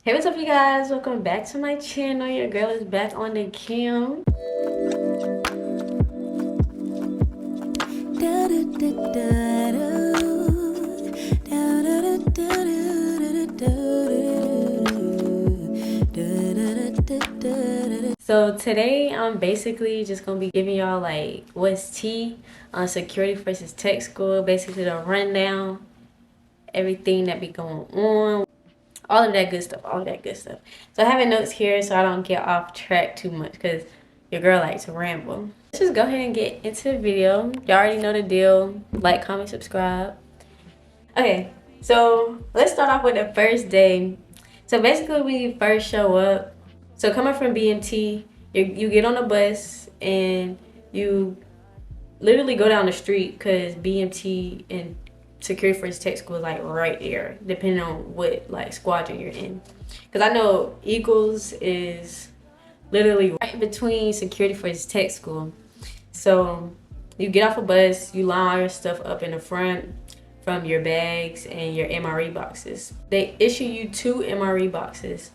Hey, what's up, you guys? Welcome back to my channel. Your girl is back on the cam. So today I'm basically just gonna be giving y'all like what's tea on security versus tech school, basically the rundown, everything that be going on, all of that good stuff, all of that good stuff. So I have notes here so I don't get off track too much because your girl likes to ramble. Let's just go ahead and get into the video. Y'all already know the deal. Like, comment, subscribe. Okay, so let's start off with the first day. So basically when you first show up, so coming from BMT, you get on the bus and you literally go down the street because BMT and security for tech school is like right there, depending on what like squadron you're in. Because I know Eagles is literally right between security for tech school. So you get off a bus, you line all your stuff up in the front from your bags and your MRE boxes. They issue you 2 MRE boxes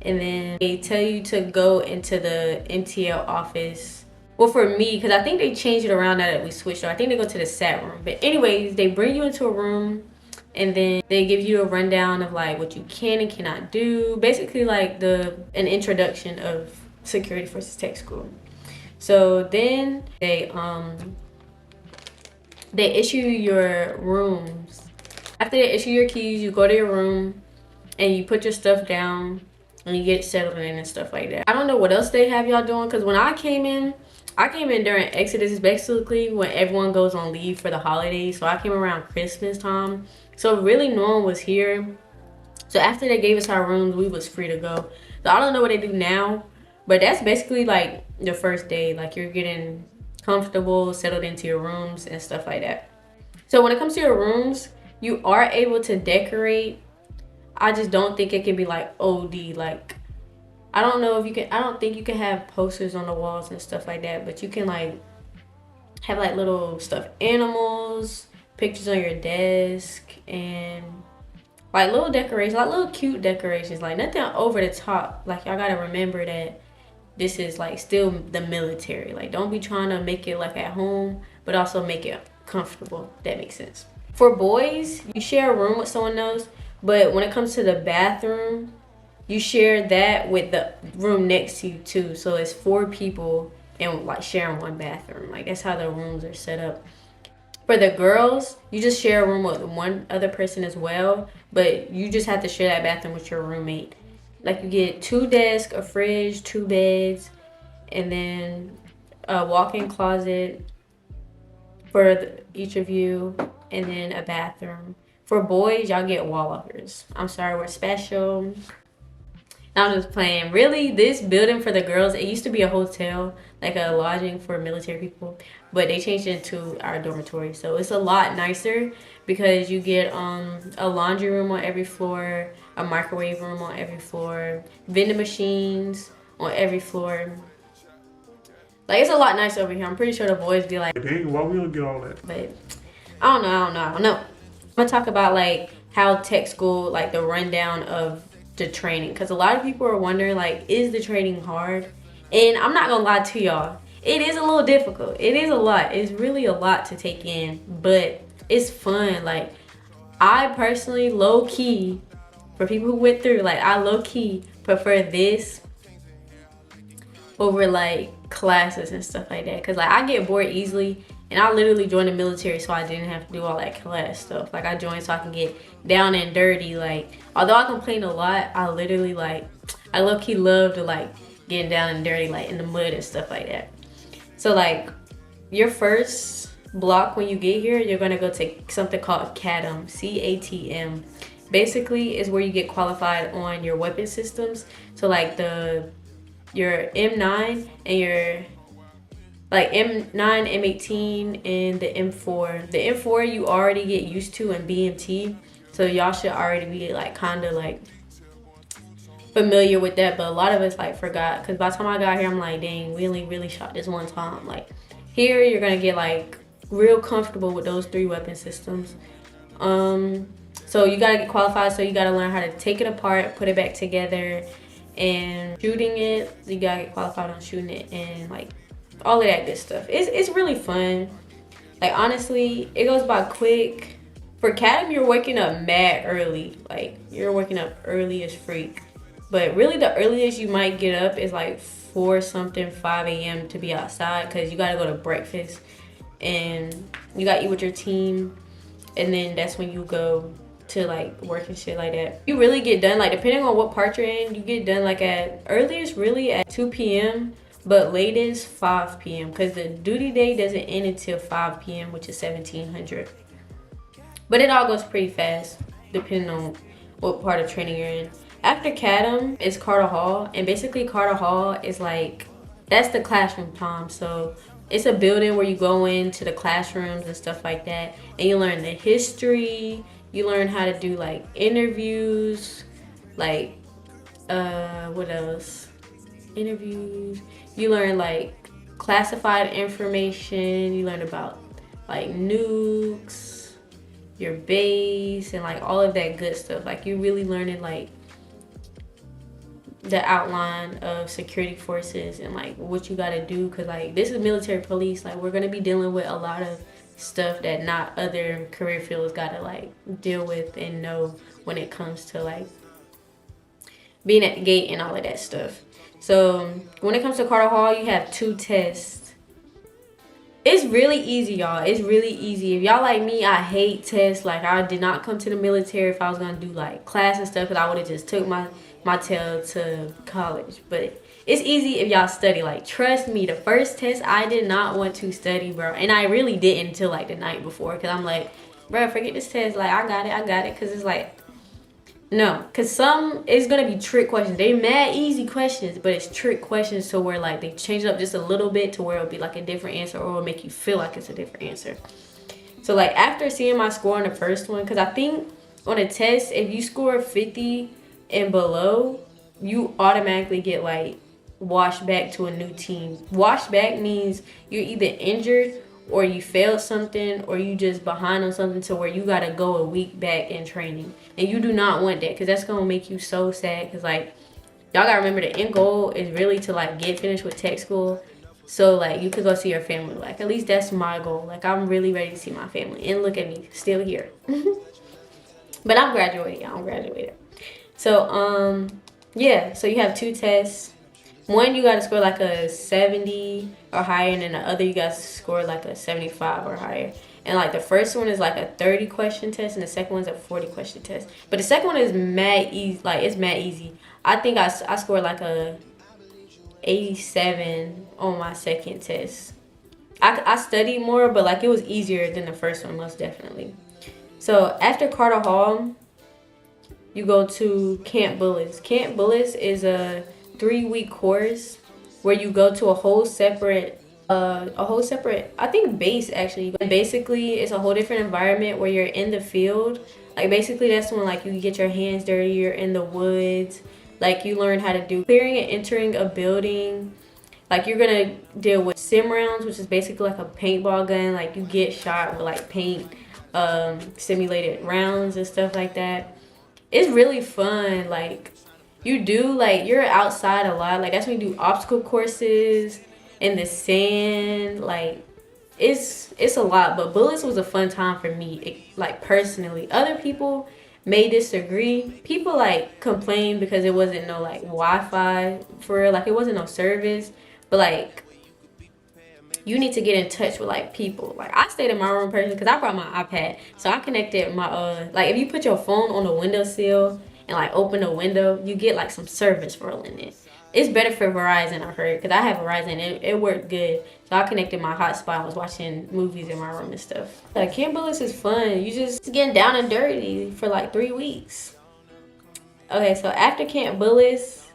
and then they tell you to go into the MTL office. Well, for me, because I think they changed it around now that we switched. I think they go to the SAT room. But anyways, they bring you into a room and then they give you a rundown of like what you can and cannot do. Basically like an introduction of security versus tech school. So then they issue your rooms. After they issue your keys, you go to your room and you put your stuff down and you get settled in and stuff like that. I don't know what else they have y'all doing because when I came in during Exodus, basically when everyone goes on leave for the holidays. So I came around Christmas time. So really no one was here. So after they gave us our rooms, we was free to go. So I don't know what they do now, but that's basically like the first day. Like you're getting comfortable, settled into your rooms and stuff like that. So when it comes to your rooms, you are able to decorate. I just don't think it can be like OD. Like I don't know if you can, I don't think you can have posters on the walls and stuff like that, but you can like have like little stuffed animals, pictures on your desk, and like little decorations, like little cute decorations, like nothing over the top. Like y'all gotta remember that this is like still the military. Like don't be trying to make it like at home, but also make it comfortable, if that makes sense. For boys, you share a room with someone else, but when it comes to the bathroom, you share that with the room next to you too. So it's 4 people and like sharing one bathroom. Like that's how the rooms are set up. For the girls, you just share a room with one other person as well, but you just have to share that bathroom with your roommate. Like you get 2 desks, a fridge, 2 beds, and then a walk-in closet for each of you, and then a bathroom. For boys, y'all get wall lockers. I'm sorry, we're special. I'm just playing. Really, this building for the girls, it used to be a hotel, like a lodging for military people, but they changed it into our dormitory. So it's a lot nicer because you get a laundry room on every floor, a microwave room on every floor, vending machines on every floor. Like it's a lot nicer over here. I'm pretty sure the boys be like, dang, why we don't get all that? But I don't know. I'm gonna talk about like how tech school, like the rundown of the training, because a lot of people are wondering like, is the training hard? And I'm not gonna lie to y'all, it is a little difficult. It is a lot. It's really a lot to take in, but it's fun. Like I personally low-key, for people who went through, like I low-key prefer this over like classes and stuff like that, because like I get bored easily. And I literally joined the military so I didn't have to do all that class stuff. Like I joined so I can get down and dirty. Like although I complain a lot, I literally like, I low-key love to like get down and dirty, like in the mud and stuff like that. So like your first block when you get here, you're gonna go take something called CATM, C-A-T-M. Basically is where you get qualified on your weapon systems. So like your M9 and your like M9, M18, and the M4. The M4 you already get used to in BMT, so y'all should already be like kind of like familiar with that. But a lot of us like forgot, because by the time I got here, I'm like, dang, we only really shot this one time. Like here, you're gonna get like real comfortable with those 3 weapon systems. So you gotta get qualified, so you gotta learn how to take it apart, put it back together, and shooting it, you gotta get qualified on shooting it, and like all of that good stuff. It's really fun. Like honestly, it goes by quick. For Cadam, you're waking up mad early. Like you're waking up early as freak. But really the earliest you might get up is like 4 something, 5 a.m. to be outside, because you gotta go to breakfast and you gotta eat with your team, and then that's when you go to like work and shit like that. You really get done, like depending on what part you're in, you get done like at earliest really at 2 p.m. but latest 5 p.m. because the duty day doesn't end until 5 p.m. which is 1700. But it all goes pretty fast depending on what part of training you're in. After Cadam is Carter Hall, and basically Carter Hall is like, that's the classroom time. So it's a building where you go into the classrooms and stuff like that, and you learn the history, you learn how to do like interviews, like what else? Interviews. You learn like classified information, you learn about like nukes, your base, and like all of that good stuff. Like you really learning like the outline of security forces and like what you gotta do, because like this is military police. Like we're gonna be dealing with a lot of stuff that not other career fields gotta like deal with and know when it comes to like being at the gate and all of that stuff. So when it comes to Carter Hall, you have 2 tests. It's really easy, y'all. It's really easy. If y'all like me, I hate tests. Like I did not come to the military if I was gonna do like class and stuff, because I would have just took my tail to college. But it's easy if y'all study. Like trust me, the first test I did not want to study, bro, and I really didn't until like the night before, because I'm like, bro, forget this test. Like I got it, because it's like, no, because some, it's gonna be trick questions. They mad easy questions, but it's trick questions to where like they change it up just a little bit to where it'll be like a different answer, or it'll make you feel like it's a different answer. So like after seeing my score on the first one, because I think on a test, if you score 50 and below, you automatically get like washed back to a new team. Washed back means you're either injured or you failed something, or you just behind on something to where you gotta go a week back in training. And you do not want that, because that's gonna make you so sad, because like y'all gotta remember the end goal is really to like get finished with tech school, so like you could go see your family. Like at least that's my goal. Like I'm really ready to see my family, and look at me, still here. But I'm graduating, y'all. I'm graduated. So yeah, so you have 2 tests. One, you gotta score like a 70 or higher, and then the other you gotta score like a 75 or higher. And like the first one is like a 30 question test, and the second one's a 40 question test. But the second one is mad easy. Like it's mad easy. I think I scored like a 87 on my second test. I studied more, but like it was easier than the first one, most definitely. So after Carter Hall, you go to Camp Bullis. Camp Bullis is a 3-week course where you go to a whole separate I think base actually. And basically it's a whole different environment where you're in the field. Like basically that's when like you get your hands dirty, you're in the woods. Like you learn how to do clearing and entering a building. Like you're gonna deal with sim rounds, which is basically like a paintball gun. Like you get shot with like paint simulated rounds and stuff like that. It's really fun. Like you do, like you're outside a lot. Like that's when you do obstacle courses in the sand. Like it's a lot, but Bullets was a fun time for me, like personally. Other people may disagree. People like complain because it wasn't no like Wi-Fi for real. Like it wasn't no service, but like you need to get in touch with like people. Like I stayed in my room personally because I brought my iPad, so I connected my like if you put your phone on the windowsill and like open the window, you get like some service rolling in. It's better for Verizon, I heard, because I have Verizon. It worked good. So I connected my hotspot. I was watching movies in my room and stuff. Like Camp Bullis is fun. You just getting down and dirty for like 3 weeks. Okay, so after Camp Bullis,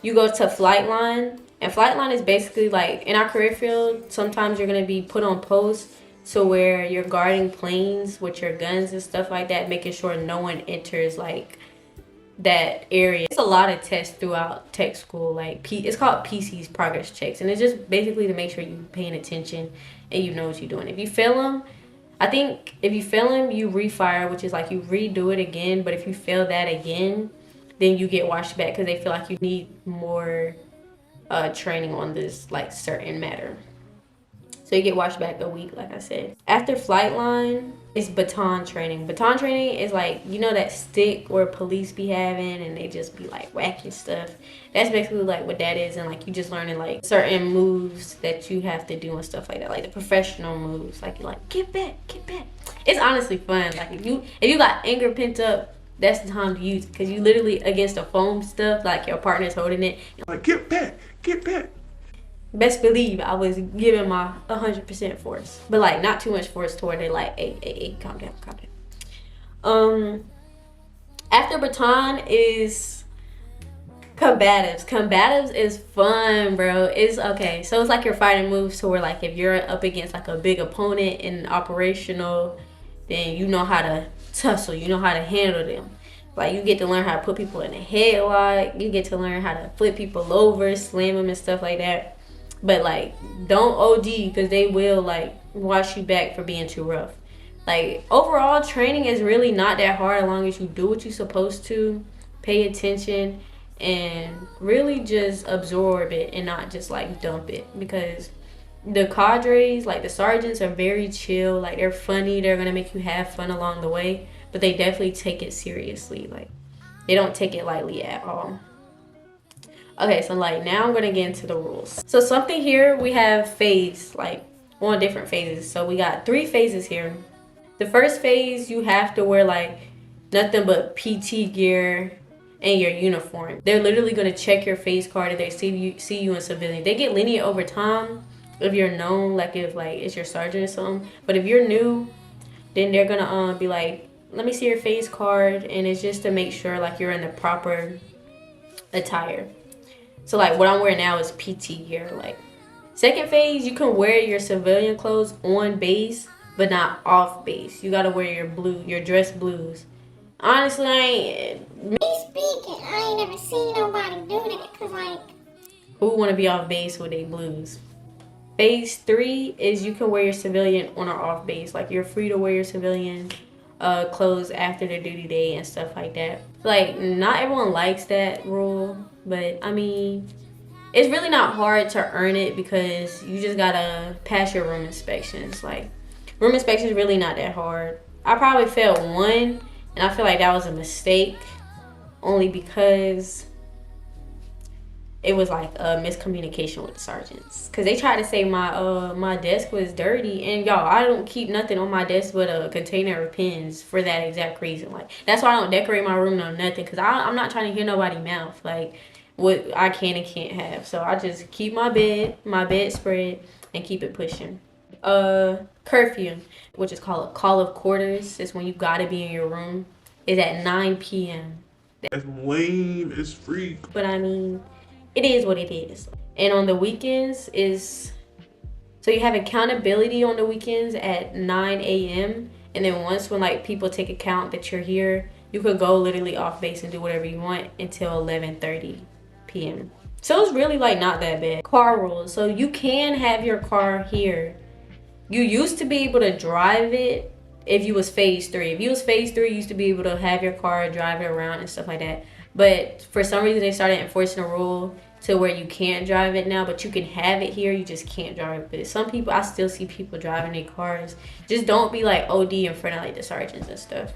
you go to Flightline. And Flightline is basically like, in our career field, sometimes you're going to be put on post to where you're guarding planes with your guns and stuff like that, making sure no one enters like that area. It's a lot of tests throughout tech school. Like it's called PC's, progress checks, and it's just basically to make sure you're paying attention and you know what you're doing. If you fail them, I think if you fail them, you refire, which is like you redo it again. But if you fail that again, then you get washed back because they feel like you need more training on this like certain matter. So you get washed back a week, like I said. After flight line is baton training. Baton training is like, you know that stick where police be having and they just be like whacking stuff. That's basically like what that is, and like you just learning like certain moves that you have to do and stuff like that. Like the professional moves. Like you're like, get back, get back. It's honestly fun. Like if you got anger pent up, that's the time to use it. Because you literally against the foam stuff, like your partner's holding it. Like, get back, get back. Best believe I was giving my 100% force, but like not too much force toward it. Like, hey, calm down, calm down. After baton is combatives. Combatives is fun, bro. It's okay. So it's like your fighting moves to where like if you're up against like a big opponent in operational, then you know how to tussle. You know how to handle them. Like you get to learn how to put people in a headlock. You get to learn how to flip people over, slam them and stuff like that. But like, don't OD because they will like wash you back for being too rough. Like overall, training is really not that hard as long as you do what you're supposed to, pay attention, and really just absorb it and not just like dump it. Because the cadres, like the sergeants, are very chill. Like they're funny. They're gonna make you have fun along the way, but they definitely take it seriously. Like they don't take it lightly at all. Okay, so like now I'm gonna get into the rules. So something here, we have phase, like on different phases. So we got 3 phases here. The first phase, you have to wear like nothing but PT gear and your uniform. They're literally gonna check your face card if they see you in civilian. They get lenient over time if you're known, like if like it's your sergeant or something. But if you're new, then they're gonna be like, let me see your face card, and it's just to make sure like you're in the proper attire. So like what I'm wearing now is PT gear. Like second phase, you can wear your civilian clothes on base, but not off base. You gotta wear your dress blues. Honestly, Me speaking, I ain't never seen nobody do that, cause like, who wanna be off base with they blues? Phase 3 is you can wear your civilian on or off base. Like you're free to wear your civilian clothes after their duty day and stuff like that. Like not everyone likes that rule, but I mean it's really not hard to earn it because you just gotta pass your room inspections. Like room inspections really not that hard. I probably failed 1, and I feel like that was a mistake only because it was like a miscommunication with the sergeants, because they tried to say my desk was dirty, and y'all, I don't keep nothing on my desk but a container of pens for that exact reason. Like that's why I don't decorate my room or nothing, because I'm not trying to hear nobody's mouth like what I can and can't have. So I just keep my bed spread and keep it pushing. Curfew, which is called a call of quarters, is when you gotta be in your room, is at 9 p.m. That's lame as freak. But I mean, it is what it is. And on the weekends so you have accountability on the weekends at 9 a.m. And then once when like people take account that you're here, you could go literally off base and do whatever you want until 11:30 p.m. So it's really like not that bad. Car rules. So you can have your car here. You used to be able to drive it if you was phase 3. If you was phase 3, you used to be able to have your car, drive it around and stuff like that. But for some reason, they started enforcing a rule to where you can't drive it now, but you can have it here. You just can't drive it. Some people, I still see people driving their cars. Just don't be like OD in front of like the sergeants and stuff.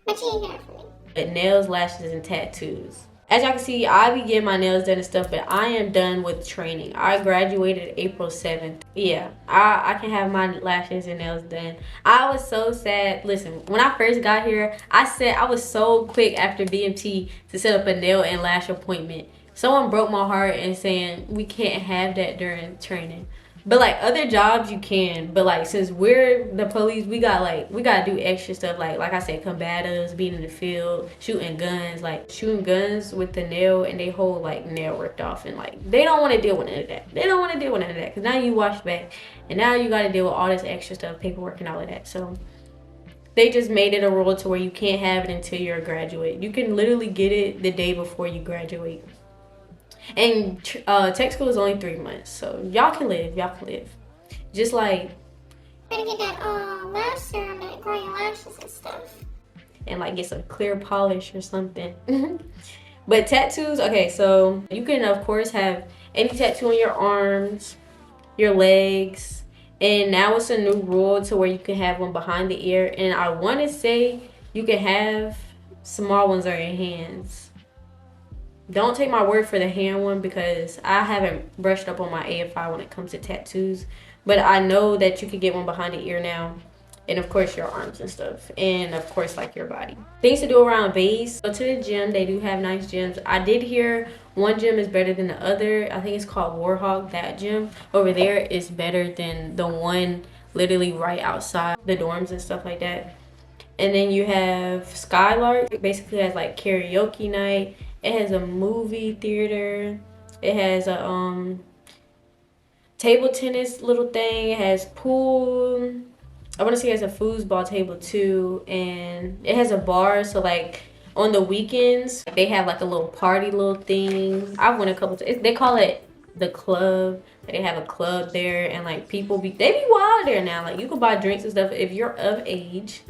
what you got for me? But nails, lashes, and tattoos. As y'all can see, I be getting my nails done and stuff, but I am done with training. I graduated April 7th. Yeah, I can have my lashes and nails done. I was so sad. Listen, when I first got here, I said I was so quick after BMT to set up a nail and lash appointment. Someone broke my heart and saying we can't have that during training. But like other jobs you can, but like since we're the police, we gotta do extra stuff, like I said, combatives, being in the field, shooting guns with the nail, and they whole like nail ripped off, and like they don't want to deal with none of that. They don't want to deal with none of that because now you wash back, and now you got to deal with all this extra stuff, paperwork and all of that. So they just made it a rule to where you can't have it until you're a graduate. You can literally get it the day before you graduate. And tech school is only 3 months, so y'all can live. Just like Better get that lash serum that grow your lashes and stuff. And like get some clear polish or something. But tattoos, okay, so you can of course have any tattoo on your arms, your legs, and now it's a new rule to where you can have one behind the ear, and I want to say you can have small ones on your hands. Don't take my word for the hand one because I haven't brushed up on my AFI when it comes to tattoos, but I know that you can get one behind the ear now, and of course your arms and stuff, and of course like your body. Things to do around base: go to the gym. They do have nice gyms. I did hear one gym is better than the other. I think it's called Warhawk. That gym over there is better than the one literally right outside the dorms and stuff like that. And then you have Skylark. It basically has like karaoke night. It has a movie theater. It has a table tennis little thing. It has pool. I want to say it has a foosball table too, and it has a bar. So like on the weekends, they have like a little party little thing. I've went a couple times. They call it the club. They have a club there, and like people they be wild there now. Like you can buy drinks and stuff if you're of age.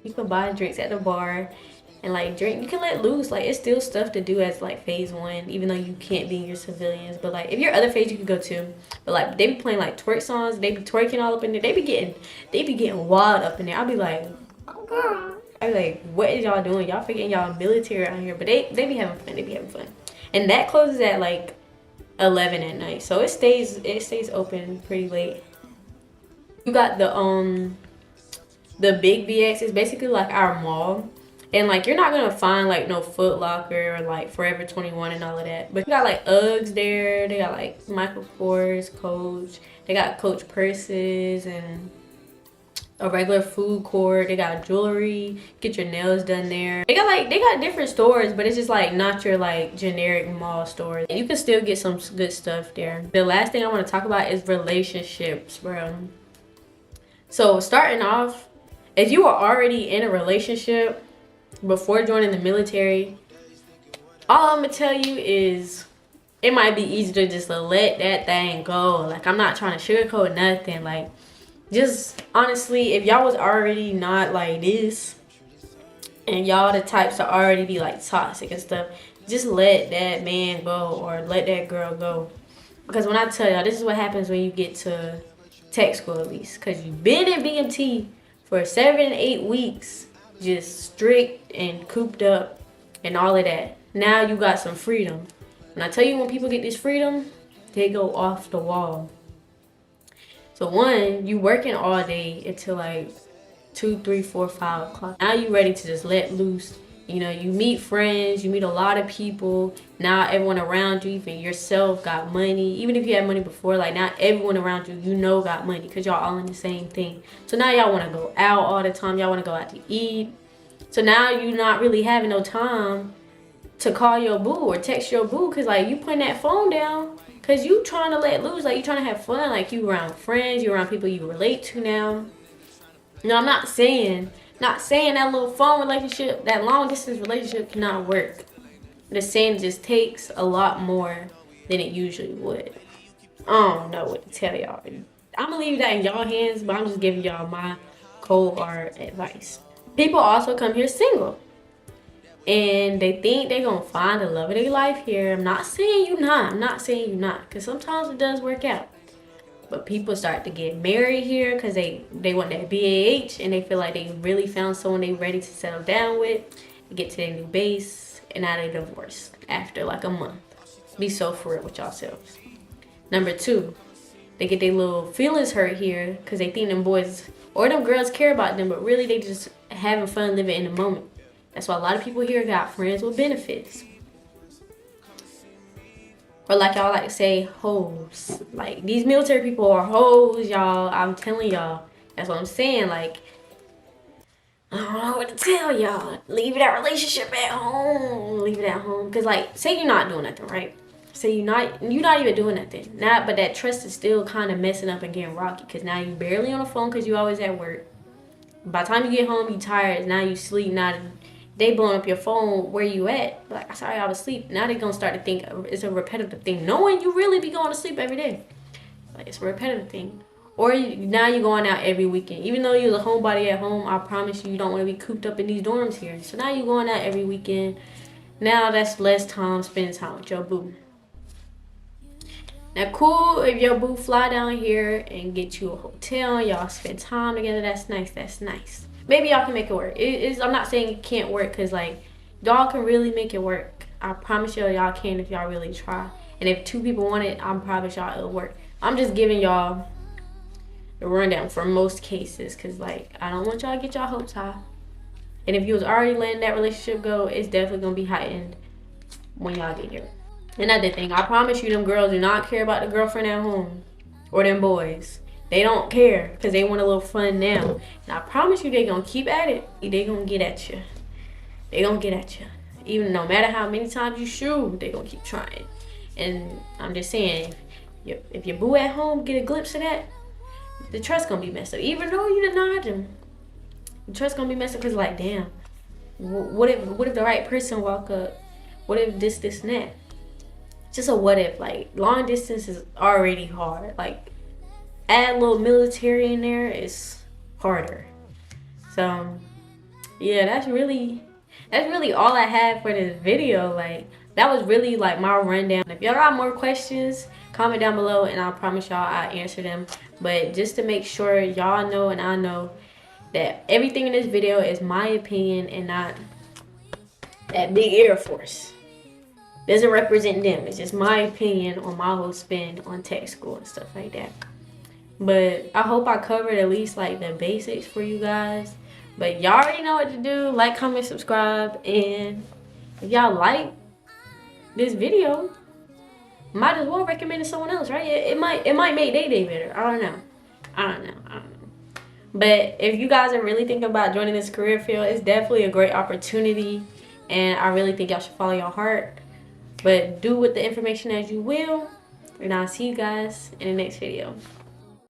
You can buy drinks at the bar and like drink. You can let loose. Like it's still stuff to do as like phase one, even though you can't be in your civilians. But like if you're other phase, you can go too. But like they be playing like twerk songs. They be twerking all up in there. They be getting wild up in there. I'll be like, Oh, girl. I be like, what is y'all doing? Y'all forgetting y'all military out here. But they be having fun. They be having fun. And that closes at like 11 at night. So it stays open pretty late. You got the big VX is basically like our mall. And like you're not gonna find like no Foot Locker or like Forever 21 and all of that. But you got like Uggs there. They got like Michael Kors, Coach. They got Coach purses and a regular food court. They got jewelry. Get your nails done there. They got different stores, but it's just like not your like generic mall store. And you can still get some good stuff there. The last thing I want to talk about is relationships, bro. So starting off, if you were already in a relationship before joining the military, all I'm gonna tell you is it might be easy to just let that thing go. Like I'm not trying to sugarcoat nothing. Like just honestly, if y'all was already not like this and y'all the types to already be like toxic and stuff, just let that man go or let that girl go. Because when I tell y'all, this is what happens when you get to tech school at least. Because you've been in BMT for 7-8 weeks, just strict and cooped up and all of that. Now you got some freedom. When I tell you, when people get this freedom, they go off the wall. So one, you working all day until like 2, 3, 4, 5 o'clock. Now you ready to just let loose. You know, you meet friends, you meet a lot of people. Now everyone around you, even yourself, got money. Even if you had money before, like now everyone around you, you know, got money because y'all all in the same thing. So now y'all want to go out all the time. Y'all want to go out to eat. So now you not really having no time to call your boo or text your boo because like you putting that phone down because you trying to let loose. Like you trying to have fun. Like you around friends, you around people you relate to now. No, I'm not saying that little phone relationship, that long distance relationship cannot work. The saying just takes a lot more than it usually would. I don't know what to tell y'all. I'm gonna leave that in y'all hands, but I'm just giving y'all my cold hard advice. People also come here single. And they think they're gonna find the love of their life here. I'm not saying you not. Because sometimes it does work out. But people start to get married here because they want that BAH and they feel like they really found someone they ready to settle down with, get to their new base, and now they divorced after like a month. Be so for real with yourselves. Number 2, they get their little feelings hurt here because they think them boys or them girls care about them, but really they just having fun living in the moment. That's why a lot of people here got friends with benefits. Or like y'all like to say, hoes. Like, these military people are hoes, y'all. I'm telling y'all. That's what I'm saying. Like, I don't know what to tell y'all. Leave that relationship at home. Leave it at home. Because, like, say you're not doing nothing, right? Say you're not even doing nothing. But that trust is still kind of messing up and getting rocky. Because now you barely on the phone because you always at work. By the time you get home, you tired. Now you sleep. Now they blowing up your phone. Where you at? Like, sorry, I was asleep. Now they gonna start to think it's a repetitive thing, knowing you really be going to sleep every day. Like, it's a repetitive thing. Or now you're going out every weekend. Even though you're a homebody at home, I promise you don't want to be cooped up in these dorms here. So now you're going out every weekend. Now that's less time spending time with your boo. Now, cool if your boo fly down here and get you a hotel and y'all spend time together. That's nice. That's nice. Maybe y'all can make it work. I'm not saying it can't work, because like y'all can really make it work. I promise y'all can if y'all really try. And if 2 people want it, I promise y'all it'll work. I'm just giving y'all the rundown for most cases, because like I don't want y'all to get y'all hopes high. And if you was already letting that relationship go, it's definitely gonna be heightened when y'all get here. Another thing, I promise you, them girls do not care about the girlfriend at home or them boys. They don't care, because they want a little fun now. And I promise you, they gonna keep at it. They gonna get at you. They gonna get at you. Even no matter how many times you shoot, they gonna keep trying. And I'm just saying, if your boo at home get a glimpse of that, the trust gonna be messed up. Even though you denied them, the trust gonna be messed up, because like, damn, what if the right person walk up? What if this and that? Just a what if. Like, long distance is already hard. Like, add a little military in there, it's harder. So yeah, that's really all I have for this video. Like, that was really like my rundown. If y'all got more questions, comment down below and I promise y'all I'll answer them. But just to make sure y'all know and I know that everything in this video is my opinion and not that big Air Force. Doesn't represent them. It's just my opinion on my whole spin on tech school and stuff like that. But I hope I covered at least like the basics for you guys. But y'all already know what to do. Like, comment, subscribe. And if y'all like this video, might as well recommend it to someone else, right? It might make their day better. I don't know. But if you guys are really thinking about joining this career field, it's definitely a great opportunity. And I really think y'all should follow your heart. But do with the information as you will. And I'll see you guys in the next video.